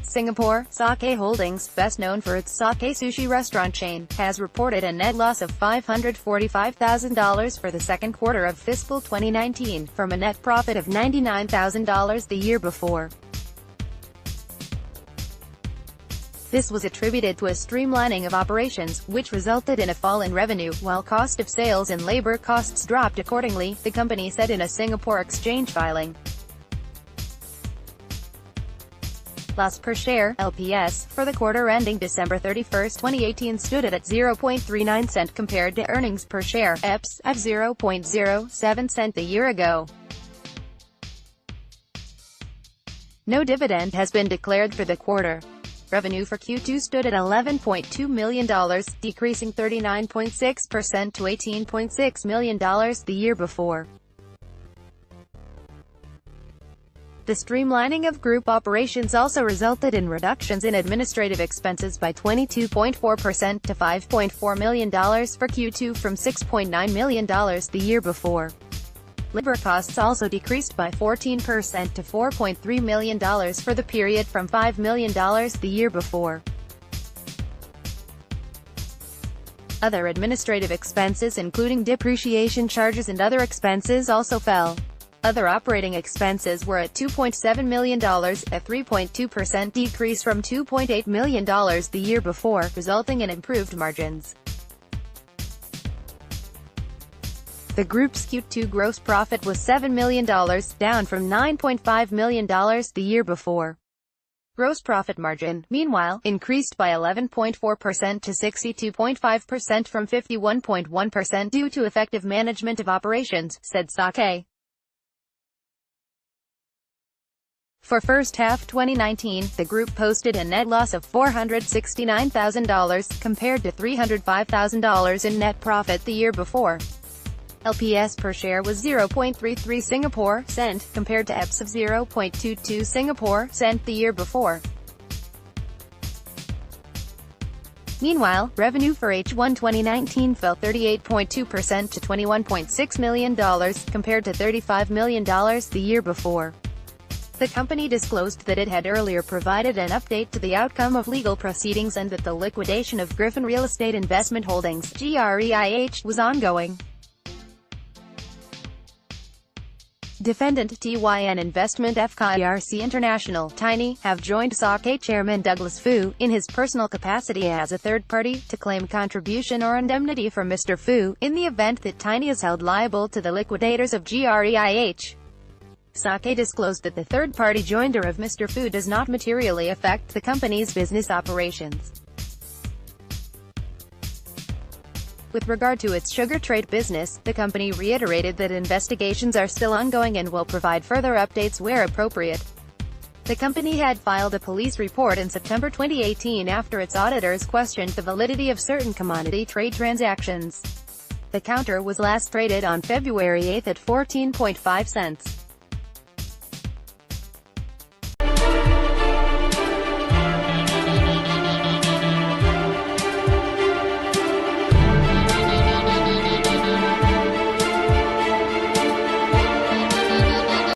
Singapore. Sakae Holdings, best known for its Sakae Sushi restaurant chain, has reported a net loss of $545,000 for the second quarter of fiscal 2019, from a net profit of $99,000 the year before. This was attributed to a streamlining of operations, which resulted in a fall in revenue, while cost of sales and labor costs dropped accordingly, the company said in a Singapore exchange filing. Loss per share, LPS, for the quarter ending December 31, 2018 stood at 0.39 cent compared to earnings per share, EPS, at 0.07 cent a year ago. No dividend has been declared for the quarter. Revenue for Q2 stood at $11.2 million, decreasing 39.6% to $18.6 million the year before. The streamlining of group operations also resulted in reductions in administrative expenses by 22.4% to $5.4 million for Q2 from $6.9 million the year before. Labor costs also decreased by 14% to $4.3 million for the period from $5 million the year before. Other administrative expenses including depreciation charges and other expenses also fell. Other operating expenses were at $2.7 million, a 3.2% decrease from $2.8 million the year before, resulting in improved margins. The group's Q2 gross profit was $7 million, down from $9.5 million the year before. Gross profit margin, meanwhile, increased by 11.4% to 62.5% from 51.1% due to effective management of operations, said Sakae. For first half 2019, the group posted a net loss of $469,000, compared to $305,000 in net profit the year before. LPS per share was 0.33 Singapore cent, compared to EPS of 0.22 Singapore cent the year before. Meanwhile, revenue for H1 2019 fell 38.2% to $21.6 million, compared to $35 million the year before. The company disclosed that it had earlier provided an update to the outcome of legal proceedings and that the liquidation of Griffin Real Estate Investment Holdings (GREIH) was ongoing. Defendant TYN Investment FKRC International (Tiny) have joined Sakae chairman Douglas Fu, in his personal capacity as a third party, to claim contribution or indemnity from Mr. Fu, in the event that Tiny is held liable to the liquidators of GREIH. Sakae disclosed that the third-party joinder of Mr. Fu does not materially affect the company's business operations. With regard to its sugar trade business, the company reiterated that investigations are still ongoing and will provide further updates where appropriate. The company had filed a police report in September 2018 after its auditors questioned the validity of certain commodity trade transactions. The counter was last traded on February 8 at 14.5 cents.